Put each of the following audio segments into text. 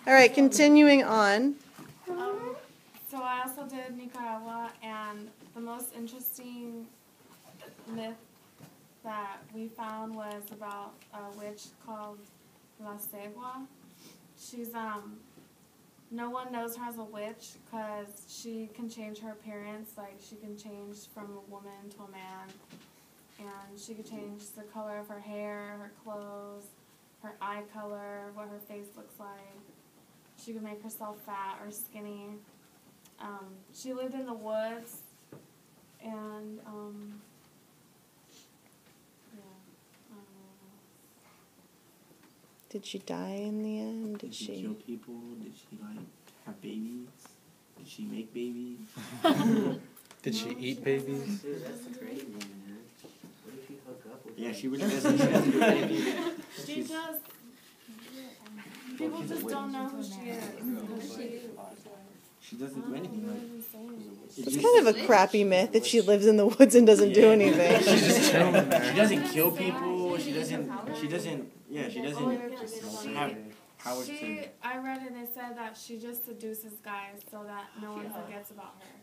All right, continuing on. So I also did Nicaragua, and the most interesting myth that we found was about a witch called La Segua. She's, no one knows her as a witch because she can change her appearance. Like, she can change from a woman to a man, and she can change the color of her hair, her clothes, her eye color, what her face looks like. She could make herself fat or skinny. She lived in the woods, and Did she die in the end? Did she kill people? Did she have babies? Did she make babies? Did she eat babies? Dude, that's crazy, man. What if she hook up with? Yeah, she really doesn't. She doesn't do anything. She does. People just don't know who she is. She doesn't do anything. It's kind of a crappy myth if she lives in the woods and doesn't do anything. She's just chilling there. She doesn't kill people. She doesn't have powers to. I read it and it said that she just seduces guys so that no one forgets about her.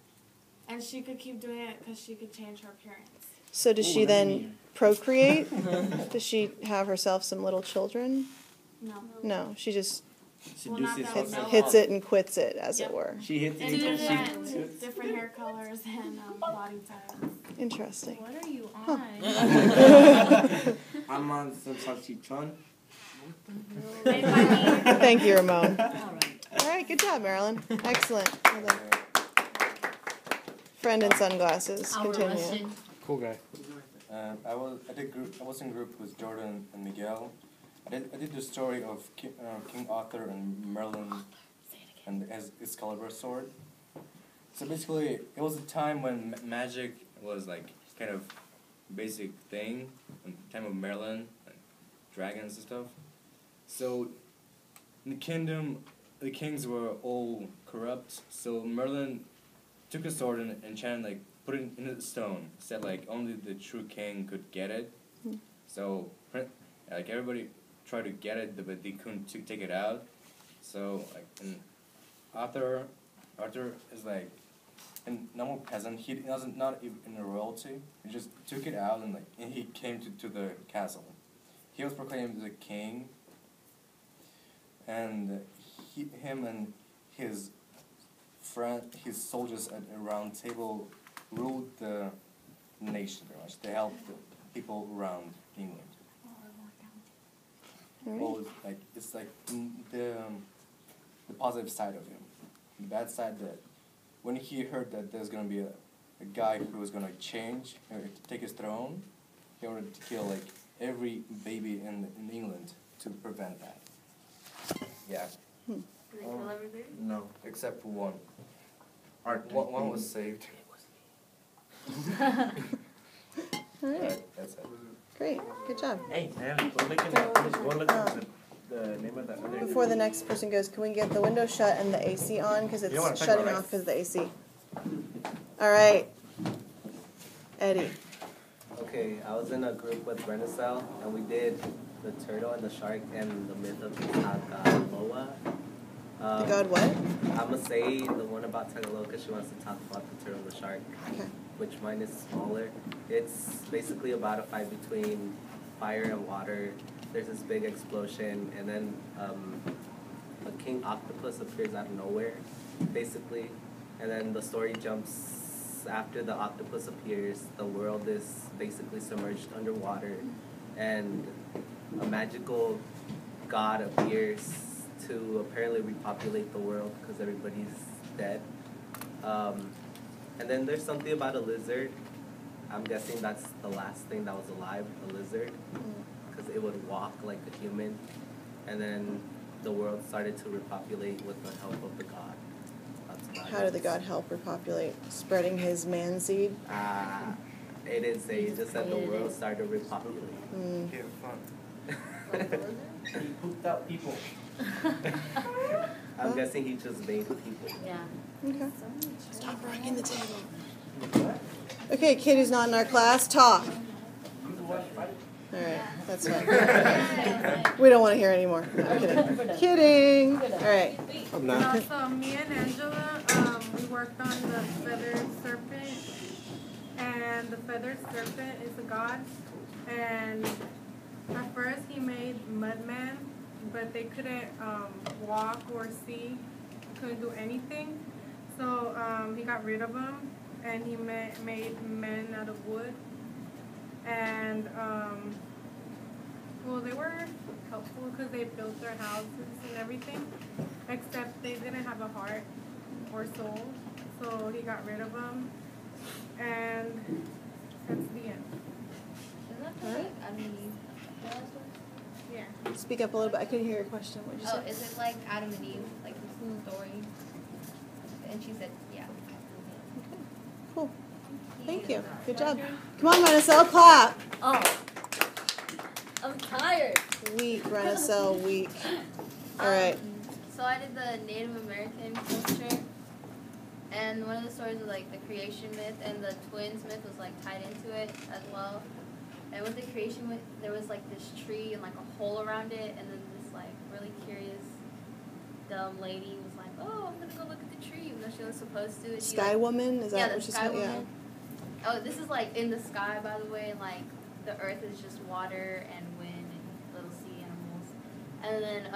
And she could keep doing it because she could change her appearance. So does she then procreate? Does she have herself some little children? No. No, she just Seduces hits it and quits it, as it were. She hits And it. different hair colors and body types. Interesting. What are you on? I'm on some salchichon. Thank you, Ramon. All All right, good job, Marilyn. Excellent. Well done. Friend in sunglasses. Continue. Cool guy. I was in group with Jordan and Miguel. I did the story of King Arthur and Merlin and his Excalibur sword. So basically, it was a time when magic was like kind of basic thing, in the time of Merlin, like dragons and stuff. So in the kingdom, the kings were all corrupt. So Merlin took a sword and enchanted, like put it in a stone. Said like only the true king could get it. So like everybody tried to get it, but they couldn't take it out. So like, and Arthur is like a normal peasant. He doesn't not even in the royalty. He just took it out and he came to the castle. He was proclaimed the king. And him and his his soldiers at a round table ruled the nation very much. They helped the people around England. Well, it's like the positive side of him. The bad side that when he heard that there's gonna be a guy who was gonna change or take his throne, he wanted to kill like every baby in England to prevent that. Yeah. Did they kill everybody? No, except for one. One was saved. All right. That's it. Great. Good job. Hey, man, go look at the name of that other. Before the next person goes, can we get the window shut and the AC on? Because it's You don't wanna talk shutting about off because of the AC. All right. Eddie. Okay, I was in a group with Renaissance, and we did the turtle and the shark and the myth of Tagaloa. The god what? I'm going to say the one about Tagaloa because she wants to talk about the turtle and the shark, Okay. which mine is smaller. It's basically about a fight between fire and water. There's this big explosion, and then a king octopus appears out of nowhere, basically. And then the story jumps after the octopus appears. The world is basically submerged underwater, and a magical god appears to apparently repopulate the world because everybody's dead. And then there's something about a lizard. I'm guessing that's the last thing that was alive, a lizard, because it would walk like a human. And then the world started to repopulate with the help of the god. That's about How did the god help repopulate? Spreading his man seed? It didn't say, it just said the world started to repopulate. Have fun. He pooped out people. I'm guessing he just made people. Yeah. Okay. Stop breaking the table. Okay, kid who's not in our class, talk. All right, that's fine. We don't want to hear anymore. No, I'm kidding. Kidding. All right. I'm not. So me and Angela, we worked on the feathered serpent, and the feathered serpent is a god. And at first he made Mudman, but they couldn't walk or see, couldn't do anything. So he got rid of them, and he made men out of wood. And well, they were helpful because they built their houses and everything, except they didn't have a heart or soul. So he got rid of them, and that's the end. Isn't that Alright. like Adam and Eve? Yeah. Speak up a little bit. I couldn't hear your question. What did you Oh, say? is it like Adam and Eve, like the story? And she said, yeah. Cool. Thank you. Good job. Come on, Renaissance, clap. Oh, I'm tired. Weak, Renaissance, weak. All right. So I did the Native American culture, and one of the stories was like the creation myth, and the twins myth was like tied into it as well. And with the creation myth, there was like this tree and like a hole around it, and then this like really curious, dumb lady was like, "Oh, I'm gonna go look at the tree," even though she was supposed to. And she, Sky like, Woman? Is that yeah, what the she's sky called? Yeah. woman. Oh, this is like in the sky, by the way, and like the earth is just water and wind and little sea animals. And then,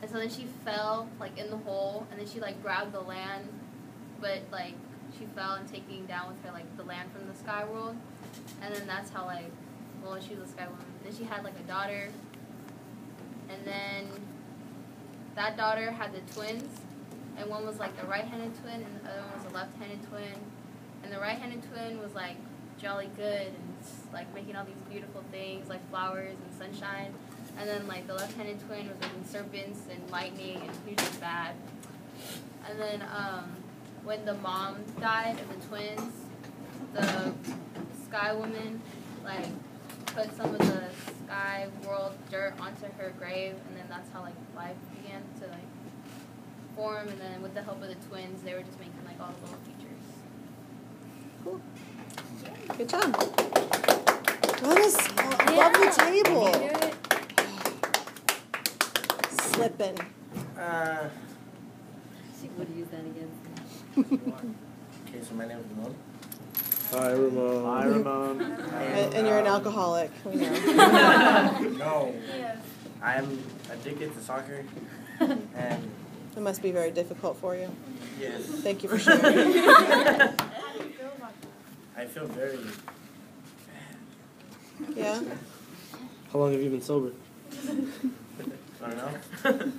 and so then she fell like in the hole, and then she like grabbed the land, but like she fell and taking down with her like the land from the sky world. And then that's how like, well, she was a sky woman. Then she had like a daughter, and then that daughter had the twins, and one was like the right-handed twin, and the other one was a left-handed twin. And the right-handed twin was like jolly good and like making all these beautiful things like flowers and sunshine. And then like the left-handed twin was making serpents and lightning, and he was just bad. And then when the mom died of the twins, the sky woman like put some of the sky world dirt onto her grave, and then that's how like life began to like form. And then with the help of the twins, they were just making like all the little creatures. Cool. Good job. Renaissance, above the table. Slipping. She would use that against me. Okay, so my name is Ramon. Hi, Ramon. Hi, Ramon. And you're an alcoholic. We know. No, Yes. I'm addicted to soccer, and It must be very difficult for you. yes, Thank you for sharing. How do you feel about that? I feel very. Yeah? How long have you been sober? I don't know.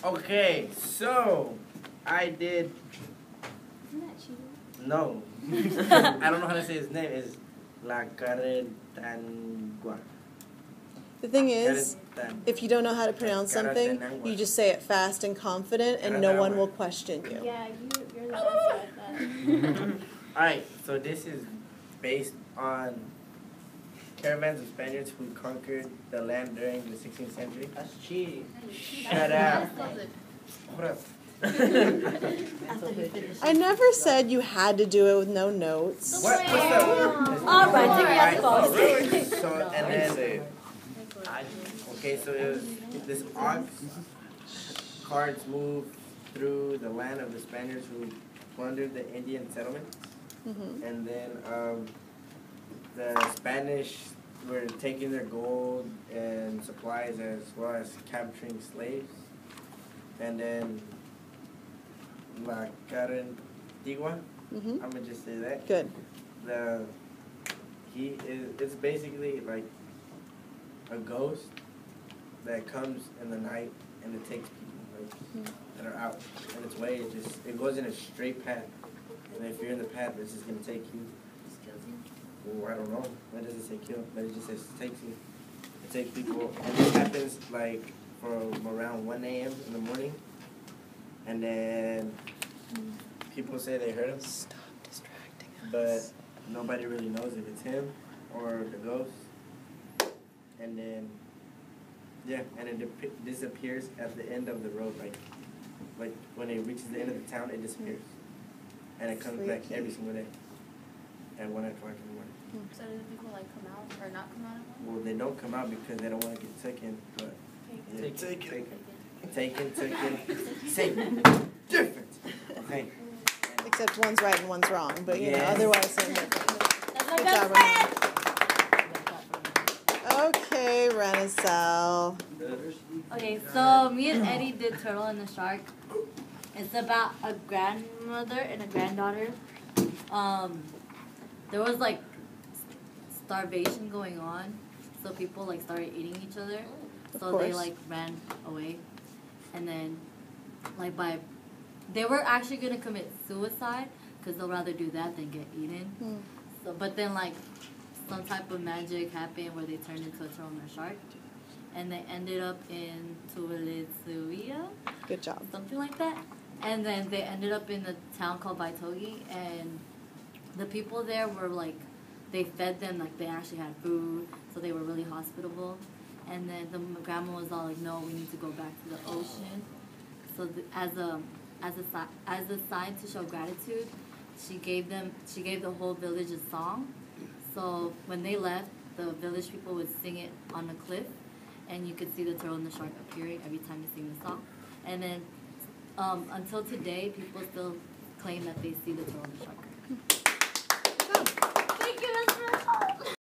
Okay, so I did. Isn't that cheating? No, I don't know how to say his name. It's La Caretangua. The thing is, Caretan- if you don't know how to pronounce something, you just say it fast and confident, and no one will question you. Yeah, you're the best at that. Alright, so this is based on caravans of Spaniards who conquered the land during the 16th century. That's cheating. Shut up. Hold up. I never said you had to do it with no notes. What's up? All right, take me out the box. Alright, so, and then, okay, so it was this ox carts moved through the land of the Spaniards who plundered the Indian settlements. Mm-hmm. And then the Spanish were taking their gold and supplies as well as capturing slaves. And then La Carantigua, Mm-hmm. I'm gonna just say that. Good. It's basically like a ghost that comes in the night and it takes people like that are out. And its way it goes in a straight path. And if you're in the path, it's just gonna take you. Oh, I don't know. That doesn't say kill, but it just says takes you. It takes people, and this happens like from around 1 a.m. in the morning, and then people say they heard him, Stop distracting but us. nobody really knows if it's him or the ghost. And then, yeah, and it disappears at the end of the road, like when it reaches the end of the town, it disappears, and it comes back Freaky. every single day. at 1 o'clock in the morning. So do the people like come out or not come out at one? Well, they don't come out because they don't want to get taken, but yeah, taken. Different. Okay. Except one's right and one's wrong, but you know, Yes. otherwise same difference. That's my Good best job, friend. Okay, Renaissance. Okay, so me and Eddie did Turtle and the Shark. It's about a grandmother and a granddaughter. There was like starvation going on, so people like started eating each other. So they like ran away, and then like they were actually gonna commit suicide because they'll rather do that than get eaten. So but then like some type of magic happened where they turned into a turtle and a shark, and they ended up in Tulitsuia, Good job. something like that. And then they ended up in a town called Baitogi, and the people there were like, they fed them, like they actually had food, so they were really hospitable. And then the grandma was all like, no, we need to go back to the ocean. So as a sign to show gratitude, she gave the whole village a song. So when they left, the village people would sing it on the cliff, and you could see the turtle and the shark appearing every time you sing the song. And then until today, people still claim that they see the turtle and the shark.